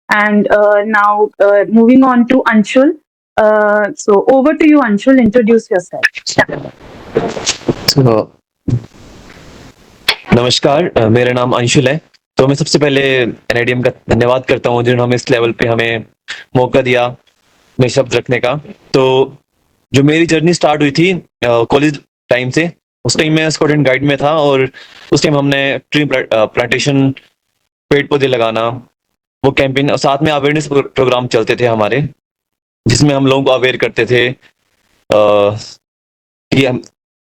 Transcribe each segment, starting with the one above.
And now moving on to Anshul. So over to you, Anshul. Introduce yourself. तो नमस्कार, मेरा नाम अंशुल है। तो मैं सबसे पहले एनआईडीएम का धन्यवाद करता हूँ जिन्होंने इस लेवल पे हमें मौका दिया अपने शब्द रखने का। तो जो मेरी जर्नी स्टार्ट हुई थी कॉलेज टाइम से, उस टाइम मैं स्टूडेंट गाइड में था और उस टाइम हमने ट्री प्लांटेशन, पेड़ पौधे लगाना, वो कैंपेन और साथ में अवेयरनेस प्रोग्राम चलते थे हमारे, जिसमें हम लोगों को अवेयर करते थे कि हम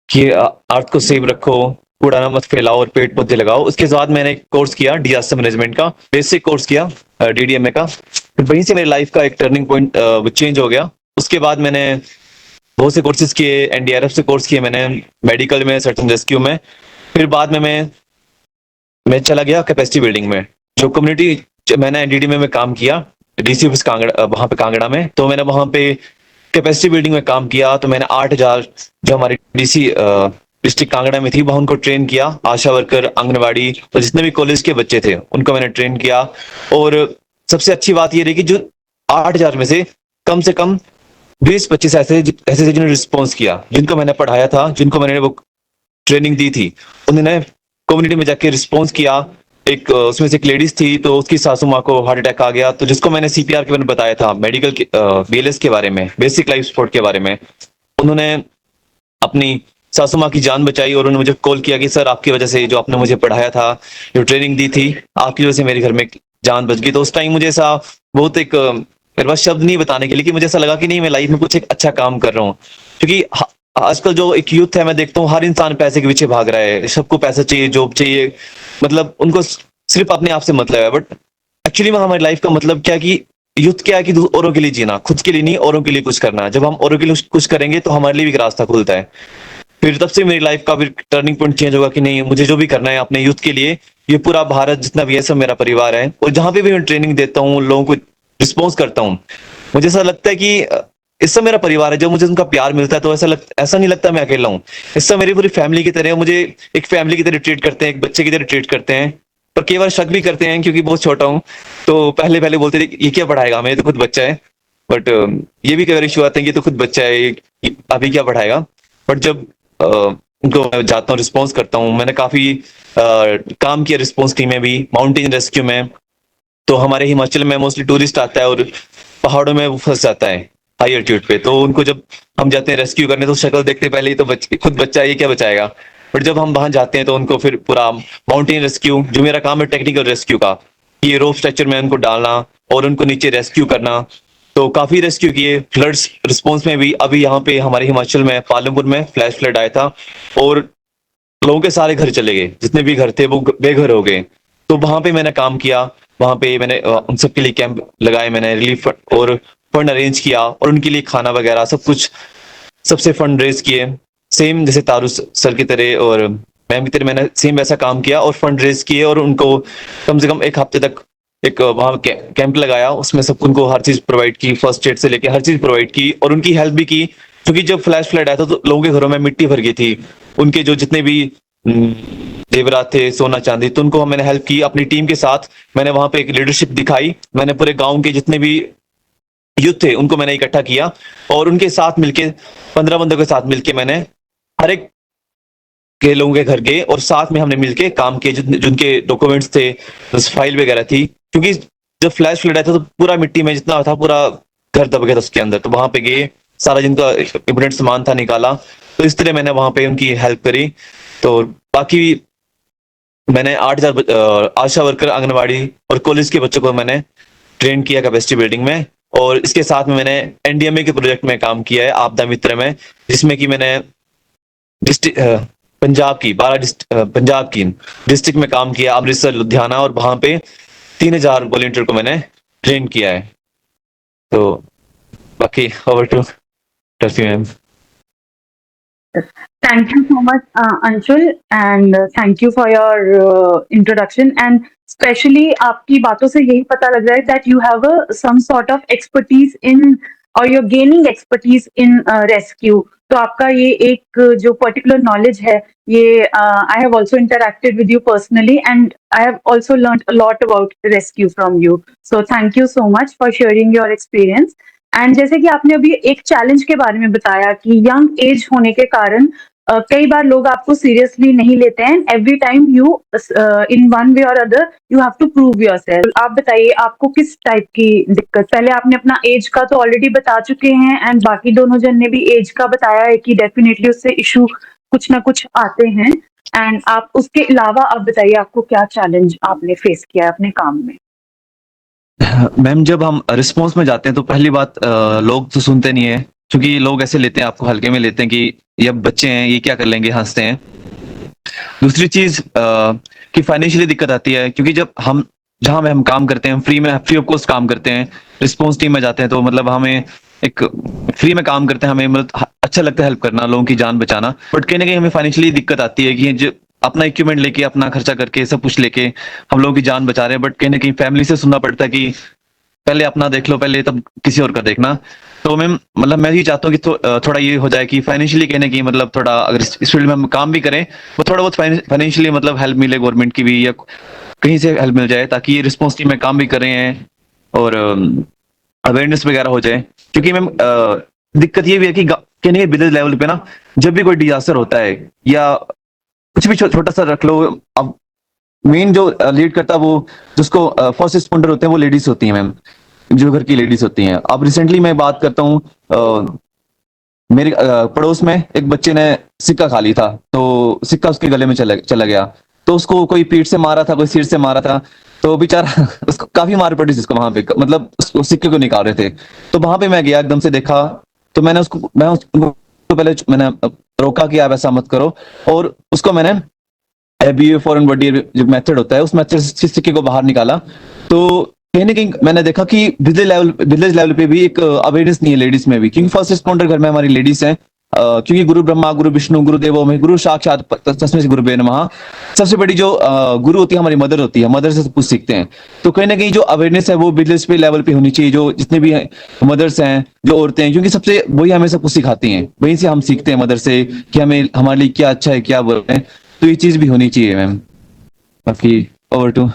कि अर्थ को सेव रखो, कूड़ा ना मत फैलाओ और पेड़ पौधे लगाओ। उसके बाद मैंने एक कोर्स किया डिजास्टर मैनेजमेंट का, बेसिक कोर्स किया डीडीएमए का। फिर वहीं से मेरी लाइफ का एक टर्निंग पॉइंट चेंज हो गया। उसके बाद मैंने बहुत से कोर्सेज किए, एनडीआरएफ से कोर्स किए मैंने, मेडिकल में, सर्च एंड रेस्क्यू में। फिर बाद में मैं चला गया कैपेसिटी बिल्डिंग में। जो कम्युनिटी मैंने एनडीडी में काम किया, डीसी ऑफिस कांगड़ा, वहां पे कांगड़ा में, तो मैंने वहां पे कैपेसिटी बिल्डिंग में काम किया। तो मैंने 8,000 जो हमारी डीसी डिस्ट्रिक्ट कांगड़ा में थी वहां उनको ट्रेन किया, आशा वर्कर, आंगनबाड़ी और जितने भी कॉलेज के बच्चे थे उनको मैंने ट्रेन किया। और सबसे अच्छी बात ये रही कि जो 8,000 में से कम 20-25 ऐसे ऐसे थे जिन्होंने रिस्पॉन्स किया, जिनको मैंने पढ़ाया था, जिनको मैंने वो ट्रेनिंग दी थी, उन्होंने कम्युनिटी में जाके रिस्पॉन्स किया। एक उसमें से एक लेडीज थी, तो उसकी सासू माँ को हार्ट अटैक आ गया, तो जिसको मैंने सीपीआर के बारे में बताया था, मेडिकल बीएलएस के बारे में, बेसिक लाइफ सपोर्ट के बारे में, उन्होंने अपनी सासू माँ की जान बचाई और उन्होंने मुझे कॉल किया कि सर आपकी वजह से, जो आपने मुझे पढ़ाया था, जो ट्रेनिंग दी थी, आपकी वजह से मेरे घर में जान बच गई। तो उस टाइम मुझे ऐसा बहुत एक मेरे पास शब्द नहीं बताने के लिए, कि मुझे ऐसा लगा कि नहीं, मैं लाइफ में कुछ एक अच्छा काम कर रहा हूँ। क्योंकि आजकल जो एक यूथ है, मैं देखता हूँ हर इंसान पैसे के पीछे भाग रहा है, सबको पैसा चाहिए, जॉब चाहिए, मतलब उनको सिर्फ अपने आप से मतलब है। बट एक्चुअली में हमारी लाइफ का मतलब क्या है कि यूथ क्या है कि औरों के लिए जीना, खुद के लिए नहीं, औरों के लिए कुछ करना। जब हम औरों के लिए कुछ करेंगे तो हमारे लिए भी एक रास्ता खुलता है। फिर तब से मेरी लाइफ का फिर टर्निंग पॉइंट चेंज होगा कि नहीं, मुझे जो भी करना है अपने यूथ के लिए, ये पूरा भारत जितना भी है सब मेरा परिवार है। और जहां पे भी मैं ट्रेनिंग देता हूँ, लोगों को रिस्पॉन्स करता हूँ, मुझे ऐसा लगता है कि इससे मेरा परिवार है। जब मुझे उनका प्यार मिलता है तो ऐसा नहीं लगता मैं अकेला हूँ। इससे मेरी पूरी फैमिली की तरह, मुझे एक फैमिली की तरह ट्रीट करते हैं, एक बच्चे की तरह ट्रीट करते हैं। पर कई बार शक भी करते हैं क्योंकि बहुत छोटा हूँ, तो पहले पहले बोलते थे ये क्या पढ़ाएगा, मेरे तो खुद बच्चा है। बट ये भी कई बार इशू आते हैं कि तो खुद बच्चा है, अभी क्या पढ़ाएगा। बट जब उनको मैं जाता हूँ, रिस्पॉन्स करता हूँ, मैंने काफी काम किया रिस्पॉन्स टीम में भी, माउंटेन रेस्क्यू में। तो हमारे हिमाचल में मोस्टली टूरिस्ट आता है और पहाड़ों में वो फंस जाता है हाई एल्टीट्यूड पे, तो उनको जब हम जाते हैं रेस्क्यू करने, तो शक्ल देखते पहले ही तो खुद बच्चा है, ये क्या बचाएगा। बट जब हम वहां जाते हैं तो उनको फिर पूरा माउंटेन रेस्क्यू, जो मेरा काम है टेक्निकल रेस्क्यू का, ये रोप स्ट्रक्चर में उनको डालना और उनको नीचे रेस्क्यू करना। तो काफी रेस्क्यू किए। फ्लड्स रिस्पॉन्स में भी अभी यहाँ पे हमारे हिमाचल में पालमपुर में फ्लैश फ्लड आया था और लोगों के सारे घर चले गए, जितने भी घर थे वो बेघर हो गए। तो वहां पे मैंने काम किया, वहां पे मैंने उन सबके लिए कैंप लगाए, मैंने रिलीफ और फंड अरेंज किया और उनके लिए खाना वगैरह सब कुछ, सबसे फंड रेज किए, सेम जैसे तारू सर की तरह और मैम की तरह मैंने सेम वैसा काम किया और फंड रेज किए और उनको कम से कम एक हफ्ते तक एक वहां कैंप लगाया। उसमें सब उनको हर चीज प्रोवाइड की, फर्स्ट एड से लेके हर चीज प्रोवाइड की और उनकी हेल्प भी की। क्योंकि जब फ्लैश फ्लड आया था तो लोगों के घरों में मिट्टी भर गई थी, उनके जो जितने भी जेवरात थे, सोना चांदी, तो उनको मैंने हेल्प की अपनी टीम के साथ। मैंने वहां पे एक लीडरशिप दिखाई, मैंने पूरे गांव के जितने भी यूथ थे उनको मैंने इकट्ठा किया और उनके साथ मिलके 15 बंदों के साथ मिलके मैंने हर एक के लोगों के घर गए और साथ में हमने मिलके काम किए, जिनके डॉक्यूमेंट्स थे, फाइल वगैरह थी। क्योंकि जब फ्लैश फ्लड आया था तो पूरा मिट्टी में जितना था पूरा घर दब गया था उसके अंदर, तो वहां पे गए, सारा जिनका इम्पोर्टेंट सामान था निकाला। तो इस तरह मैंने वहां पे उनकी हेल्प करी। तो बाकी मैंने 8,000 आशा वर्कर, आंगनबाड़ी और कॉलेज के बच्चों को मैंने ट्रेन किया कैपेसिटी बिल्डिंग में। और इसके साथ में मैंने एनडीएमए के प्रोजेक्ट में काम किया है, आपदा मित्र में, जिसमें कि मैंने डिस्ट्रिक्ट पंजाब की पंजाब की डिस्ट्रिक्ट में काम किया, अमृतसर, लुधियाना, और वहां पे 3,000 वॉलेंटियर को मैंने ट्रेन किया है। तो बाकी ओवर टू टर्फी ma'am. Thank you so much, Anshul, and thank you for your introduction. And especially, आपकी बातों से यही पता लग रहा है that you have some sort of expertise in, or you're gaining expertise in rescue. तो आपका ये एक जो पर्टिकुलर नॉलेज है, ये I have also interacted with you personally and I have also learn a lot about rescue from you. So thank you so much for sharing your experience. And जैसे कि आपने अभी एक चैलेंज के बारे में बताया कि यंग एज होने के कारण कई बार लोग आपको सीरियसली नहीं लेते हैं. Every time you in one way or other you have to prove yourself. आप बताइए आपको किस टाइप की दिक्कत. पहले आपने अपना एज का तो ऑलरेडी बता चुके हैं एंड बाकी दोनों जन ने भी एज का बताया है कि डेफिनेटली उससे इशू कुछ ना कुछ आते हैं. एंड आप उसके अलावा आप बताइए आपको क्या चैलेंज आपने फेस किया है अपने काम में. मैम जब हम रिस्पॉन्स में जाते हैं तो पहली बात लोग तो सुनते नहीं है, क्योंकि लोग ऐसे लेते हैं, आपको हल्के में लेते हैं कि ये अब बच्चे हैं, ये क्या कर लेंगे, हंसते हैं. दूसरी चीज कि फाइनेंशियली दिक्कत आती है, क्योंकि जब हम जहाँ में हम काम करते हैं फ्री ऑफ कॉस्ट काम करते हैं, रिस्पॉन्स टीम में जाते हैं, तो मतलब हमें एक फ्री में काम करते हैं, हमें मतलब अच्छा लगता है हेल्प करना, लोगों की जान बचाना. बट कहीं ना कहीं हमें फाइनेंशियली दिक्कत आती है कि जो अपना इक्विपमेंट लेके अपना खर्चा करके सब कुछ लेके हम लोगों की जान बचा रहे हैं, बट कहीं ना कहीं फैमिली से सुनना पड़ता है कि पहले अपना देख लो, पहले तब किसी और का देखना. तो मैं मतलब मैं ये चाहता हूँ कि थोड़ा ये हो जाए कि फाइनेंशियली कहने की मतलब थोड़ा अगर इस फील्ड में हम काम भी करें, वो थोड़ा बहुत फाइनेंशियली मतलब हेल्प मिले गवर्नमेंट की भी, या कहीं से हेल्प मिल जाए, ताकि ये रिस्पॉन्स टीम में काम भी कर रहे हैं और अवेयरनेस वगैरह हो जाए. क्योंकि मैम दिक्कत ये भी है कि कहने के विलेज लेवल पे ना, जब भी कोई डिजास्टर होता है या कुछ भी छोटा सा रख लो, अब मेन जो लीड करता है वो जिसको फर्स्ट रिस्पॉन्डर होते हैं वो लेडीज होती हैं मैम, जो घर की लेडीज होती हैं. अब रिसेंटली मैं बात करता हूँ, मेरे पड़ोस में एक बच्चे ने सिक्का खा ली था, तो सिक्का उसके गले में चला गया. तो उसको कोई पीठ से मारा था, कोई सिर से मारा था, तो बेचारा उसको काफी मार पड़ी जिसको वहां पे, मतलब उस सिक्के को निकाल रहे थे. तो वहां पे मैं गया, एकदम से देखा, तो मैं उसको पहले मैंने रोका कि आप ऐसा मत करो, और उसको मैंने एबीए फॉरेन बॉडी जो मेथड होता है उस मेथड से सिक्के को बाहर निकाला. तो कहीं ना कहीं मैंने देखा कि विलेज लेवल पे भी एक अवेयरनेस नहीं है लेडीज में भी, क्योंकि फर्स्ट रिस्पॉन्डर घर में हमारी लेडीज हैं. क्योंकि गुरु ब्रह्मा गुरु विष्णु गुरु देवो में गुरु साक्षात तस्मै श्री गुरुभ्यो नमः, सबसे बड़ी जो गुरु होती है हमारी मदर होती है, मदर से सब कुछ सीखते हैं. तो कहीं ना कहीं जो अवेयरनेस है वो विलेज पे लेवल पे होनी चाहिए, जो जितने भी मदर्स हैं, जो औरतें हैं, क्योंकि सबसे वही हमें सब कुछ सिखाती हैं, वहीं से हम सीखते हैं मदर से कि हमें हमारे लिए क्या अच्छा है क्या बुरा है. तो ये चीज भी होनी चाहिए मैम. बाकी over to.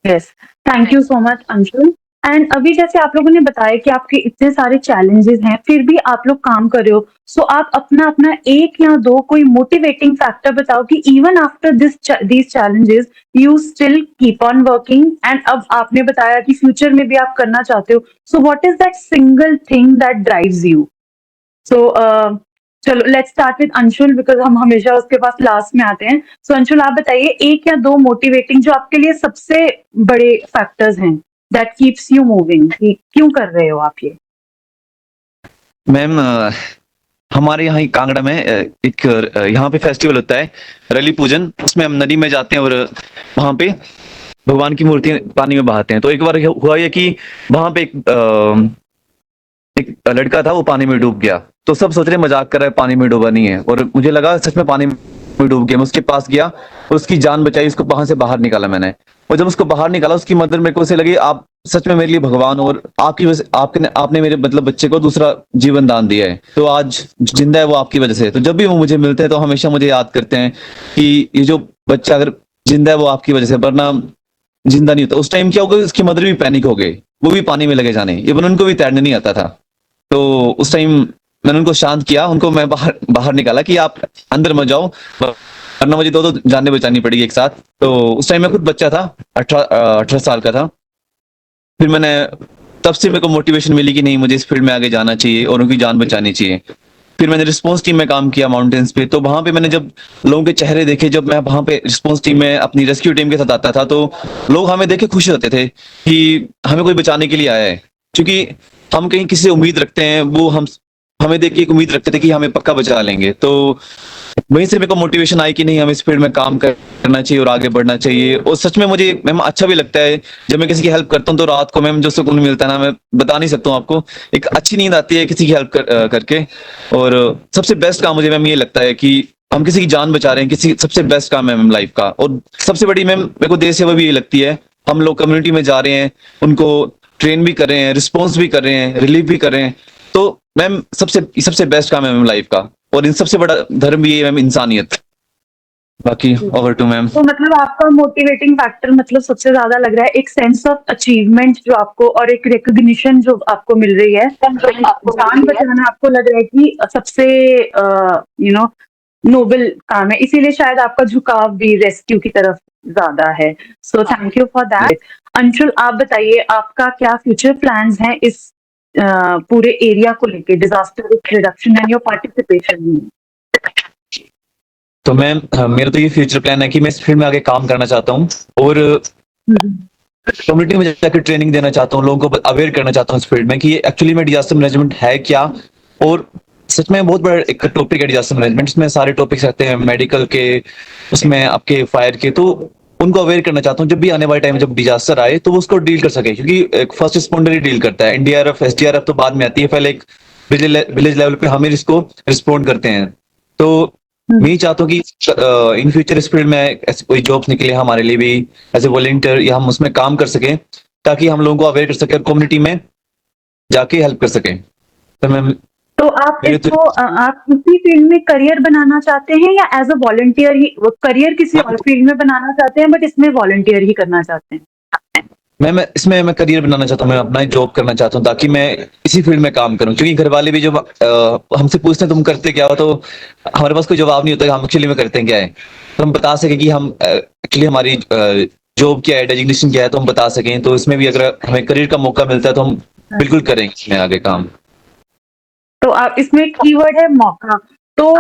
Yes, thank you so much Anshul. And अभी जैसे आप लोगों ने बताया कि आपके इतने सारे चैलेंजेस हैं फिर भी आप लोग काम कर रहे हो. सो आप अपना अपना एक या दो कोई मोटिवेटिंग फैक्टर बताओ कि even after these challenges you still keep on working. And अब आपने बताया कि फ्यूचर में भी आप करना चाहते हो. So what is that single thing that drives you. So चलो let's start with Anshul because हम हमेशा उसके पास लास्ट में आते हैं. सो अंशुल आप बताइए एक या दो मोटिवेटिंग जो आपके लिए सबसे बड़े फैक्टर्स हैं दैट कीप्स यू मूविंग, कि क्यों कर रहे हो आप ये. मैम हमारे यहाँ ही कांगड़ा में एक यहाँ पे फेस्टिवल होता है रली पूजन, उसमें हम नदी में जाते हैं और वहां पे भगवान की मूर्ति पानी में बहाते हैं. तो एक बार हुआ ये कि वहां पे एक लड़का था, वो पानी में डूब गया. तो सब सोच रहे मजाक कर रहा है, पानी में डूबा नहीं है, और मुझे लगा सच में पानी में डूब गया. मैं उसके पास गया और उसकी जान बचाई, उसको वहां से बाहर निकाला मैंने. और जब उसको बाहर निकाला, उसकी मदर मेरे को ऐसे लगी आप सच में मेरे लिए भगवान, और आपकी वजह से आपने मेरे मतलब बच्चे को दूसरा जीवन दान दिया है, तो आज जिंदा है वो आपकी वजह से. तो जब भी वो मुझे मिलते हैं तो हमेशा मुझे याद करते हैं कि ये जो बच्चा अगर जिंदा है वो आपकी वजह से, वरना जिंदा नहीं होता. उस टाइम क्या हो गया, उसकी मदर भी पैनिक हो गई, वो भी पानी में लगे जाने, इवन उनको भी तैरने नहीं आता था. तो उस टाइम मैंने उनको शांत किया, उनको मैं बाहर निकाला कि आप अंदर मत जाओ, वरना मुझे दो जाने बचानी पड़ेगी एक साथ. तो उस टाइम मैं खुद बच्चा था, 18 साल का था. फिर मैंने तब से मेरे को मोटिवेशन मिली कि नहीं, मुझे इस फील्ड में आगे जाना चाहिए और उनकी जान बचानी चाहिए. फिर मैंने रिस्पॉन्स टीम में काम किया माउंटेन्स पे. तो वहां पे मैंने जब लोगों के चेहरे देखे, जब मैं वहां पे रिस्पॉन्स टीम में अपनी रेस्क्यू टीम के साथ आता था, तो लोग हमें देख के खुश होते थे कि हमें कोई बचाने के लिए आया है. क्योंकि हम कहीं किसी से उम्मीद रखते हैं, वो हमें देख के एक उम्मीद रखते थे कि हमें पक्का बचा लेंगे. तो वहीं से मेरे को मोटिवेशन आई कि नहीं, हमें इस फील्ड में काम करना चाहिए और आगे बढ़ना चाहिए. और सच में मुझे मैम अच्छा भी लगता है जब मैं किसी की हेल्प करता हूँ, तो रात को मैम जो सुकून मिलता है ना, मैं बता नहीं सकता हूँ आपको. एक अच्छी नींद आती है किसी की हेल्प करके. और सबसे बेस्ट काम मुझे मैम ये लगता है कि हम किसी की जान बचा रहे हैं, किसी सबसे बेस्ट काम है मैम लाइफ का. और सबसे बड़ी मैम मेरे को देश सेवा भी ये लगती है, हम लोग कम्युनिटी में जा रहे हैं, उनको ट्रेन भी कर रहे हैं, रिस्पॉन्स भी कर रहे हैं, रिलीफ भी कर रहे हैं. तो मैम सबसे बेस्ट काम है मैम लाइफ का, और इन सबसे बड़ा धर्म भी है मैम इंसानियत। बाकी ओवर टू मैम। तो मतलब आपका मोटिवेटिंग फैक्टर मतलब सबसे ज्यादा लग रहा है एक सेंस ऑफ अचीवमेंट जो आपको और एक रिकॉग्निशन जो आपको मिल रही है, जान बचाना आपको लग रहा है कि सबसे नोबल काम है, इसीलिए शायद आपका झुकाव भी रेस्क्यू की तरफ ज्यादा है। So thank you for that. Anshul, आप बताइए आपका क्या फ्यूचर प्लान्स हैं इस पूरे एरिया को लेके, disaster risk reduction and your participation. तो मैम मेरा तो ये फ्यूचर प्लान है कि मैं इस फील्ड में आगे काम करना चाहता हूँ, और कम्युनिटी में जाकर ट्रेनिंग देना चाहता हूँ, लोगों को अवेयर करना चाहता हूँ इस फील्ड में कि एक्चुअली में डिजास्टर मैनेजमेंट है क्या। और सच में बहुत बड़ा एक टॉपिक है डिजास्टर मैनेजमेंट, इसमें सारे टॉपिक्स आते हैं मेडिकल के, उसमें आपके फायर के, तो उनको अवेयर करना चाहता हूँ जब भी आने वाले टाइम जब डिजास्टर आए तो वो उसको डील कर सके, क्योंकि एक फर्स्ट रिस्पॉन्डर ही डील करता है, एनडीआरएफ एसडीआरएफ तो बाद में आती है, पहले एक विलेज लेवल पे हम इसको रिस्पॉन्ड करते हैं। तो मैं ही चाहता हूँ कि इन फ्यूचर इस फील्ड में ऐसी कोई जॉब निकले हमारे लिए भी एज ए वॉलंटियर, या हम उसमें काम कर सकें ताकि हम लोगों को अवेयर कर सके और कम्युनिटी में जाके हेल्प कर सकें। तो मैं तो आप इसको आप इसी फील्ड में करियर बनाना चाहते हैं या एज अ वॉलंटियर ही, करियर किसी और फील्ड में बनाना चाहते हैं बट इसमें वॉलंटियर ही करना चाहते हैं? मैं इसमें मैं करियर बनाना चाहता हूँ, मैं अपना ही जॉब करना चाहता हूँ ताकि मैं इसी फील्ड में काम करूँ, क्योंकि घर वाले भी जब हमसे पूछते हैं तुम करते क्या हो, तो हमारे पास कोई जवाब नहीं होता कि हम एक्चुअली में करते हैं क्या है। तो हम बता सके कि हम एक्चुअली हमारी जॉब क्या है, डेजिग्नेशन क्या है, तो हम बता सकें। तो इसमें भी अगर हमें करियर का मौका मिलता है तो हम बिल्कुल करेंगे इसमें आगे काम। तो आप इसमें कीवर्ड है मौका, तो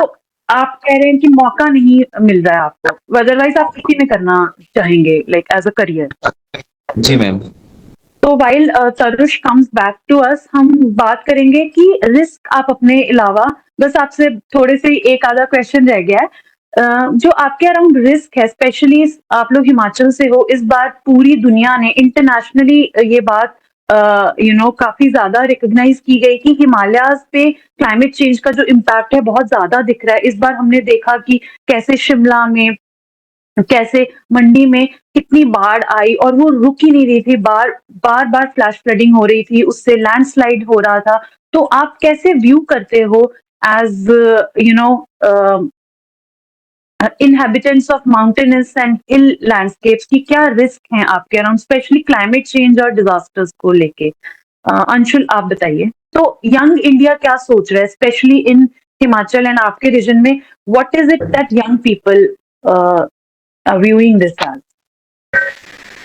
आप कह रहे हैं कि मौका नहीं मिल रहा है आपको, अदरवाइज आप किसी में करना चाहेंगे लाइक एज अ करियर? जी मैम। तो while Tarush comes back to us, हम बात करेंगे कि रिस्क आप अपने अलावा, बस आपसे थोड़े से एक आधा क्वेश्चन रह गया है। जो आपके अराउंड रिस्क है, स्पेशली आप लोग हिमाचल से हो, इस बार पूरी दुनिया ने इंटरनेशनली ये बात काफी ज्यादा रिकॉग्नाइज की गई कि हिमालयाज पे क्लाइमेट चेंज का जो इम्पैक्ट है बहुत ज्यादा दिख रहा है। इस बार हमने देखा कि कैसे शिमला में, कैसे मंडी में कितनी बाढ़ आई और वो रुक ही नहीं रही थी, बार बार फ्लैश फ्लडिंग हो रही थी, उससे लैंडस्लाइड हो रहा था। तो आप कैसे व्यू करते हो as inhabitants of mountainous and hill landscapes की क्या रिस्क हैं आपके अराउंड, स्पेशली क्लाइमेट चेंज और डिजास्टर्स को लेके? अंशुल, आप बताइए। तो यंग इंडिया क्या सोच रहा है, स्पेशली इन हिमाचल एंड आपके रीजन में, what is it that young people viewing this age?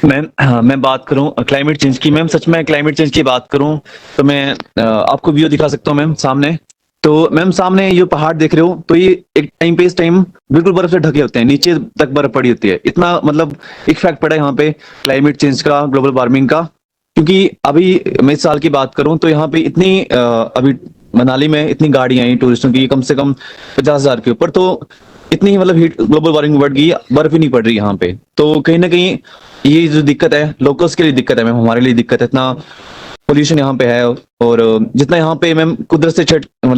Ma'am मैं बात करूं क्लाइमेट चेंज की, मैम सच में क्लाइमेट चेंज की बात करूं तो मैं आपको व्यू दिखा सकता हूं मैम सामने। तो मैम सामने ये पहाड़ देख रहे हो, तो ये एक टाइम पे इस टाइम बिल्कुल बर्फ से ढके होते हैं, नीचे तक बर्फ पड़ी होती है। इतना मतलब इफेक्ट पड़ा है यहाँ पे क्लाइमेट चेंज का, ग्लोबल वार्मिंग का। क्योंकि अभी मैं इस साल की बात करूं तो यहाँ पे इतनी अभी मनाली में इतनी गाड़ियां आई टूरिस्टों की, कम से कम 50,000 के ऊपर। तो इतनी मतलब हीट, ग्लोबल वार्मिंग बढ़ गई, बर्फ ही नहीं पड़ रही यहाँ पे। तो कहीं ना कहीं ये जो दिक्कत है लोकल्स के लिए दिक्कत है मैम, हमारे लिए दिक्कत है। इतना पोल्यूशन यहाँ पे है, और जितना यहाँ पे मैम कुदरत से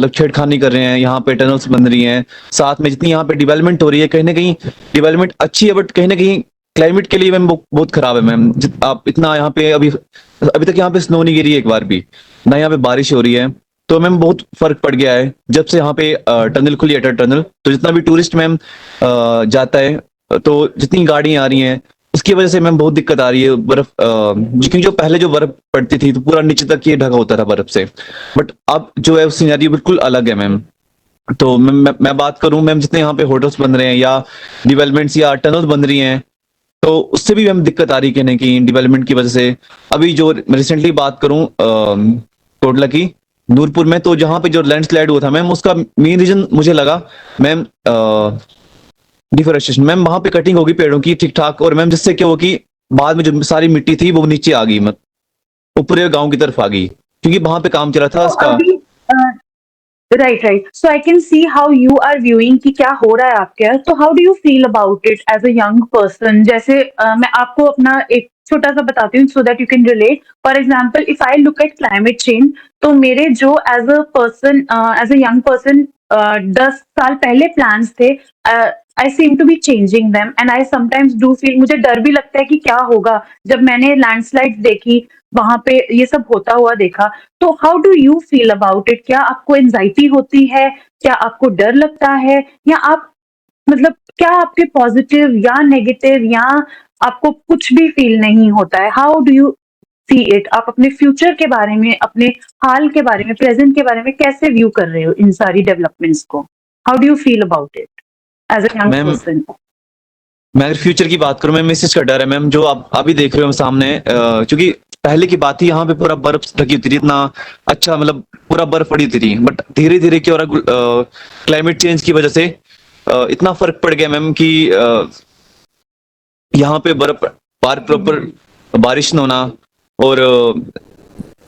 छेड़खानी कर रहे हैं, यहाँ पे टनल्स बन रही हैं, साथ में जितनी यहाँ पे डेवलपमेंट हो रही है, कहीं ना कहीं डेवलपमेंट अच्छी है बट कहीं ना कहीं क्लाइमेट के लिए मैम बहुत खराब है मैम। आप इतना यहाँ पे अभी अभी तक यहाँ पे स्नो नहीं गिरी एक बार भी, ना यहाँ पे बारिश हो रही है। तो मैम बहुत फर्क पड़ गया है जब से यहाँ पे टनल खुली, अटल टनल। तो जितना भी टूरिस्ट मैम जाता है, तो जितनी गाड़ियां आ रही हैं उसकी वजह से मैम बहुत दिक्कत आ रही है। बर्फ क्योंकि जो पहले जो बर्फ पड़ती थी तो पूरा नीचे तक ये ढका होता था बर्फ से, बट अब जो है सिनेरियो बिल्कुल अलग है मैम। तो मैं बात करूं मैम, जितने यहाँ पे होटल्स बन रहे हैं या डेवलपमेंट्स या टनल बन रही हैं, तो उससे भी मैम दिक्कत आ रही है कि डेवलपमेंट की वजह से। अभी जो रिसेंटली बात करूं कोटला की, नूरपुर में, तो जहां पे जो लैंडस्लाइड हुआ था मैम, उसका मेन रीजन मुझे लगा मैम डिफोरेस्टेशन। मैम वहां पे कटिंग होगी पेड़ों की ठीक ठाक, और मैम जिससे क्या हो कि बाद में जो सारी मिट्टी थी वो नीचे आ गई, ऊपर गांव की तरफ आ गई, क्योंकि वहां पे काम चला था इसका। Right. So I can see how you are viewing कि क्या हो रहा है आपके यहाँ। तो how do you feel about it as a young person? जैसे मैं आपको अपना एक छोटा सा बताती हूँ so that you can relate. For example, if I look at climate change, तो मेरे जो as a person, as a young person 10 साल पहले प्लान्स थे I seem to be changing them and I sometimes do feel, मुझे डर भी लगता है कि क्या होगा जब मैंने लैंडस्लाइड्स देखी, वहां पे ये सब होता हुआ देखा। तो how do you feel about it? क्या आपको एंजाइटी होती है? क्या आपको डर लगता है? या आप मतलब क्या आपके पॉजिटिव या नेगेटिव या आपको कुछ भी फील नहीं होता है? How do you see it? आप अपने फ्यूचर के बारे में, अपने हाल के बारे में, प्रेजेंट के बारे में कैसे व्यू कर रहे हो इन सारी डेवलपमेंट्स को? How do you feel about it as a young ma'am person? मैं अगर फ्यूचर की बात करूं मैम, इस चीज का डर है मैम, जो आप अभी देख रहे हो सामने, क्योंकि पहले की बात ही यहाँ पे पूरा बर्फ ढकी होती थी, इतना अच्छा मतलब पूरा बर्फ पड़ी होती थी, बट धीरे धीरे क्या हो रहा, क्लाइमेट चेंज की वजह से इतना फर्क पड़ गया मैम कि यहाँ पे बर्फ प्रॉपर बारिश न होना, और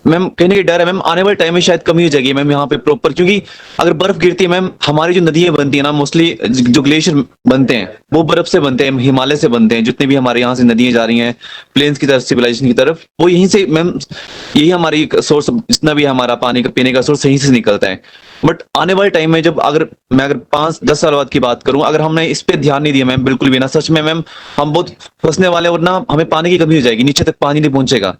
मैम कहने की डर है मैम आने वाले टाइम में शायद कमी हो जाएगी मैम यहाँ पे प्रॉपर, क्योंकि अगर बर्फ गिरती है मैम, हमारी जो नदियां बनती है ना, मोस्टली जो ग्लेशियर बनते हैं वो बर्फ से बनते हैं, हिमालय से बनते हैं, जितने भी हमारे यहाँ से नदियां जा रही हैं प्लेन्स की तरफ, सिविलाइजेशन की तरफ, वो यहीं से मैम, यही हमारी सोर्स, जितना भी है हमारा पानी का पीने का सोर्स यहीं से निकलता है। बट आने वाले टाइम में जब अगर मैं 5-10 साल बाद की बात करूं, अगर हमने इस पे ध्यान नहीं दिया मैम, बिल्कुल भी ना, सच में मैम हम बहुत फंसने वाले हैं, और ना हमें पानी की कमी हो जाएगी, नीचे तक पानी नहीं पहुंचेगा।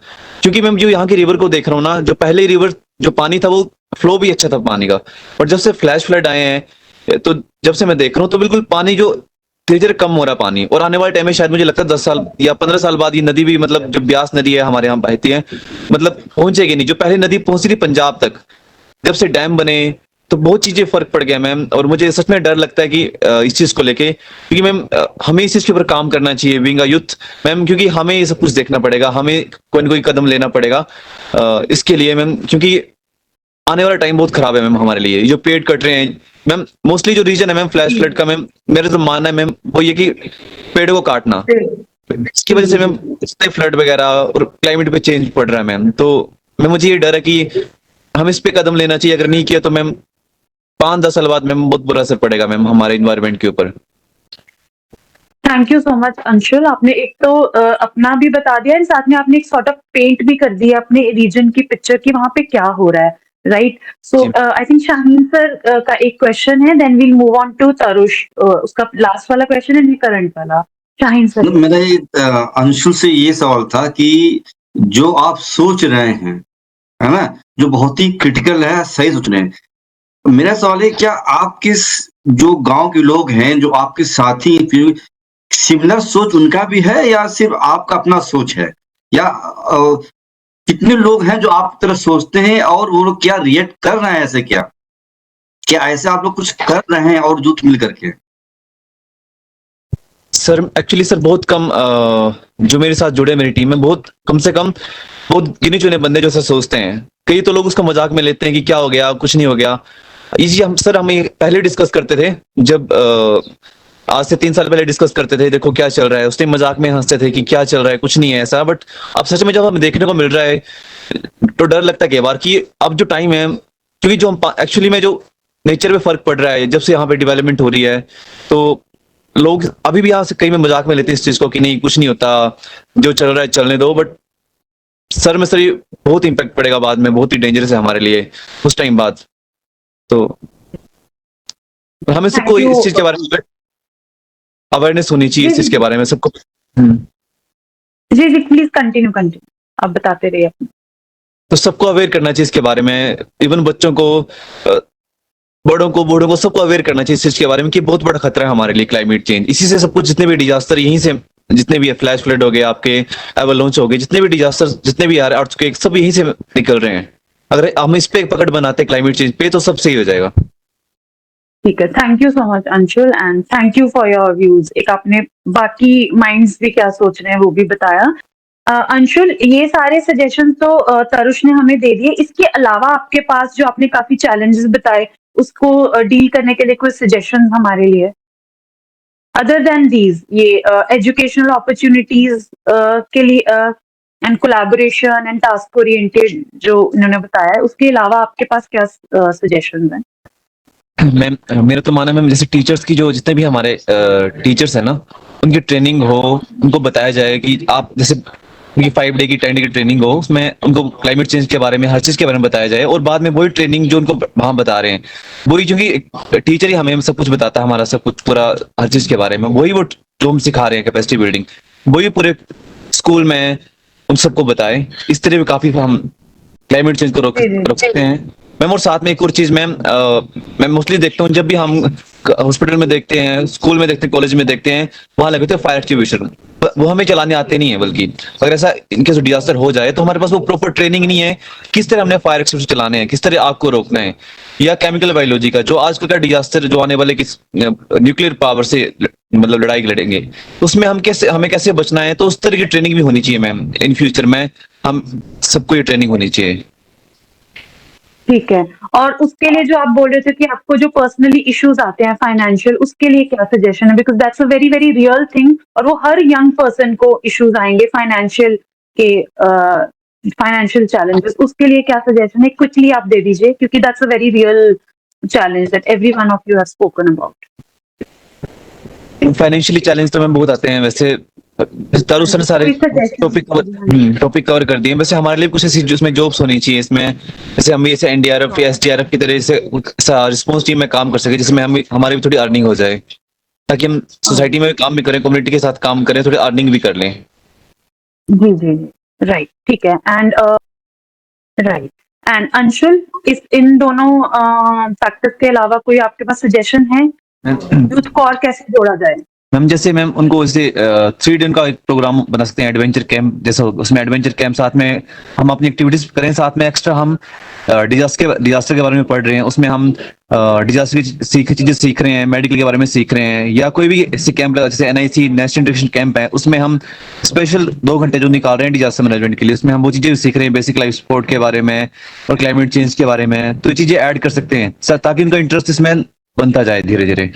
क्योंकि मैम जो यहाँ की रिवर को देख रहा हूँ ना, जो पहले रिवर जो पानी था वो फ्लो भी अच्छा था पानी का, बट जब से फ्लैश फ्लड आए हैं, तो जब से मैं देख रहा हूँ तो बिल्कुल पानी जो धीरे धीरे कम हो रहा है पानी, और आने वाले टाइम में शायद मुझे लगता है 10 साल या 15 साल बाद ये नदी भी, मतलब जो ब्यास नदी है हमारे यहाँ बहती है, मतलब पहुंचेगी नहीं, जो पहले नदी पहुंची थी पंजाब तक, जब से डैम बने तो बहुत चीजें फर्क पड़ गया मैम, और मुझे सच में डर लगता है कि इस चीज को लेके, क्योंकि मैम हमें इस चीज के ऊपर काम करना चाहिए बीइंग अ यूथ मैम, क्योंकि हमें ये सब कुछ देखना पड़ेगा, हमें कोई ना कोई कदम लेना पड़ेगा इसके लिए मैम, क्योंकि आने वाला टाइम बहुत खराब है मैम हमारे लिए। ये जो पेड़ कट रहे हैं मैम, मोस्टली जो रीजन है मैम फ्लैश फ्लड का मैम, मेरा तो मानना है मैम वो ये कि पेड़ों को काटना, इसकी वजह से मैम इतने फ्लड वगैरह और क्लाइमेट पे चेंज पड़ रहा है मैम। तो मैम मुझे ये डर है कि हम इस पे कदम लेना चाहिए, अगर नहीं किया तो मैम 5-10 साल बाद मैम बहुत बुरा असर पड़ेगा मैम हमारे इन्वायरमेंट के ऊपर। Thank you so much Anshul. आपने एक तो अपना भी बता दिया, और साथ में आपने एक सॉर्ट ऑफ पेंट भी कर दिया अपने रीजन की पिक्चर की वहां पे क्या हो रहा है, right? So I think Shaheen sir का एक क्वेश्चन है, then we'll move on to Tarush, उसका लास्ट वाला क्वेश्चन है, करंट वाला। शाहीन सर, मेरा ये अंशुल से ये सवाल था कि जो आप सोच रहे हैं, है ना, जो बहुत ही क्रिटिकल है, सही सोच रहे हैं, मेरा सवाल है क्या आपके जो गांव के लोग हैं, जो आपके साथी, फिर सिमिलर सोच उनका भी है या सिर्फ आपका अपना सोच है? या कितने लोग हैं जो आप तरह सोचते हैं और वो लोग क्या रिएक्ट कर रहे हैं? ऐसे क्या ऐसे आप लोग कुछ कर रहे हैं और जुट मिल करके? सर एक्चुअली सर बहुत कम जो मेरे साथ जुड़े मेरी टीम में, बहुत कम से कम बहुत गिने चुने बंदे जो ऐसा सोचते हैं। कई तो लोग उसका मजाक में लेते हैं कि क्या हो गया, कुछ नहीं हो गया। ये चीज हम सर हमें पहले डिस्कस करते थे, जब आज से 3 साल पहले डिस्कस करते थे, देखो क्या चल रहा है, उस टाइम मजाक में हंसते थे कि क्या चल रहा है, कुछ नहीं है ऐसा। बट अब सच में जब हमें देखने को मिल रहा है तो डर लगता है कई बार कि अब जो टाइम है, क्योंकि जो हम एक्चुअली में जो नेचर पे फर्क पड़ रहा है जब से यहाँ पे डेवलपमेंट हो रही है, तो लोग अभी भी यहाँ से कई में मजाक में लेते हैं इस चीज को कि नहीं कुछ नहीं होता, जो चल रहा है चलने दो। बट सर में सर ये बहुत इम्पैक्ट पड़ेगा बाद में, बहुत ही डेंजरस है हमारे लिए उस टाइम बाद। तो हमें सबको इस चीज के बारे में अवेयरनेस होनी चाहिए, इस चीज के बारे में सबको। जी जी प्लीज कंटिन्यू आप बताते रहिए। तो सबको अवेयर करना चाहिए इसके बारे में, इवन बच्चों को, बड़ों को, बूढ़ों को, सबको अवेयर करना चाहिए इस चीज के बारे में कि बहुत बड़ा खतरा है हमारे लिए क्लाइमेट चेंज। इसी से सब कुछ, जितने भी डिजास्टर यहीं से, जितने भी फ्लैश फ्लड हो गए, आपके एवलांच हो गए, जितने भी डिजास्टर, जितने भी अर्थक्वेक, सब यहीं से निकल रहे हैं। अगर हम इस पे पकड़ बनाते क्लाइमेट चेंज पे तो सब सही हो जाएगा। ठीक है, thank you so much Anshul and thank you for your views. एक आपने बाकी माइंड्स भी क्या सोच रहे हैं वो भी बताया। अंशुल, ये सारे सजेशन तो तरुष ने हमें दे दिए, इसके अलावा आपके पास जो आपने काफी चैलेंजेस बताए उसको डील करने के लिए कोई सजेशन हमारे लिए, अदर देन दीज, ये एजुकेशनल अपॉर्चुनिटीज के लिए and collaboration and task oriented जो इन्होंने बताया है, उसके अलावा आपके पास क्या सजेशंस हैं? मैम मेरा तो मानना है मैम, जैसे टीचर्स की, जो जितने भी हमारे टीचर्स हैं ना, उनकी ट्रेनिंग हो, उनको बताया जाए कि आप जैसे उनकी 5 डे की 10 डे की ट्रेनिंग हो, उसमें उनको क्लाइमेट चेंज के बारे में, हर चीज के बारे में बताया जाए, और बाद में वही ट्रेनिंग जो उनको वहां बता रहे हैं, वही, क्योंकि टीचर ही हमें सब कुछ बताता है, हमारा सब कुछ पूरा हर चीज के बारे में, वही वो जो हम सिखा रहे हैं कैपेसिटी बिल्डिंग, वही पूरे स्कूल में उन सबको बताए। इस तरह भी काफी हम क्लाइमेट चेंज को रोक जी, जी। रोक सकते हैं मैम। और साथ में एक और चीज मैम, मैं मोस्टली देखता हूँ जब भी हम हॉस्पिटल में देखते हैं, स्कूल में देखते हैं, कॉलेज में देखते हैं, वहां लगे थे फायर एक्सटिंग्विशर, वो हमें चलाने आते नहीं है, बल्कि अगर ऐसा इनके डिजास्टर हो जाए तो हमारे पास वो प्रॉपर ट्रेनिंग नहीं है, किस तरह हमने फायर एक्सटिंग्विशर चलाने हैं, किस तरह आग को रोकना है, या केमिकल बायोलॉजी का जो आजकल का डिजास्टर जो आने वाले किस न्यूक्लियर पावर से मतलब लड़ाई लड़ेंगे, उसमें हमें कैसे बचना है, तो उस तरह की ट्रेनिंग भी होनी चाहिए मैम इन फ्यूचर में, हम सबको ये ट्रेनिंग होनी चाहिए। ठीक है। और उसके लिए जो आप बोल रहे थे कि आपको जो पर्सनली इश्यूज आते हैं फाइनेंशियल, उसके लिए क्या सजेशन है? Because that's a very very real thing, और वो हर यंग पर्सन को इश्यूज आएंगे फाइनेंशियल के, फाइनेंशियल चैलेंजेस, उसके लिए क्या सजेशन है क्विकली आप दे दीजिए, क्योंकि that's a very real challenge that every one of you have spoken about. Financially challenge तो मैम बहुत आते हैं वैसे, तारू सर ने सारे टॉपिक कवर कर दिए। वैसे हमारे लिए कुछ ऐसी जिसमें जॉब्स होनी चाहिए इसमें, जैसे हम ऐसे एनडीआरएफ या एसडीआरएफ की तरह से रिस्पांस टीम में काम कर सके, जिसमें हम हमारी भी थोड़ी अर्निंग हो जाए, ताकि हम सोसाइटी में भी काम भी करें, कम्युनिटी के साथ काम करें, थोड़ी अर्निंग भी कर लें। जी जी जी, राइट, ठीक है। एंड राइट, एंड अंशुल, इस इन दोनों फैक्टर्स के अलावा कोई आपके पास सजेशन है यूथ को और कैसे जोड़ा जाए? मैम जैसे मैम उनको जैसे 3 दिन का एक प्रोग्राम बना सकते हैं, एडवेंचर कैंप जैसा, उसमें एडवेंचर कैंप साथ में हम अपनी एक्टिविटीज करें, साथ में एक्स्ट्रा हम डिजास्टर के बारे में पढ़ रहे हैं, उसमें हम डिजास्टर की चीजें सीख रहे हैं, मेडिकल के बारे में सीख रहे हैं, या कोई भी ऐसे कैंप जैसे एनआईसी नेशनल न्यूट्रिशन कैंप है, उसमें हम स्पेशल 2 घंटे जो निकाल रहे हैं डिजास्टर मैनेजमेंट के लिए, उसमें हम वो चीजें सीख रहे हैं, बेसिक लाइफ सपोर्ट के बारे में और क्लाइमेट चेंज के बारे में, तो ये चीजें ऐड कर सकते हैं ताकि उनका इंटरेस्ट इसमें बनता जाए धीरे धीरे।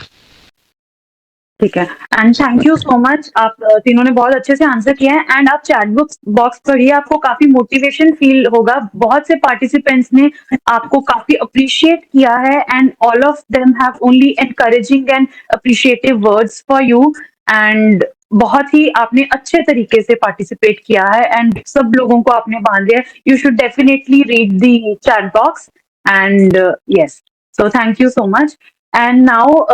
ठीक है, and thank you so much. आप तीनों ने बहुत अच्छे से आंसर किया है, एंड आप चैट बॉक्स पढ़िए, आपको काफी मोटिवेशन फील होगा। बहुत से पार्टिसिपेंट्स ने आपको काफी अप्रिशिएट किया है, and all of them have only encouraging and appreciative words for you, and बहुत ही आपने अच्छे तरीके से पार्टिसिपेट किया है, एंड सब लोगों को आपने बांध दिया। You should definitely read the chat box, and yes, so thank you so much. And now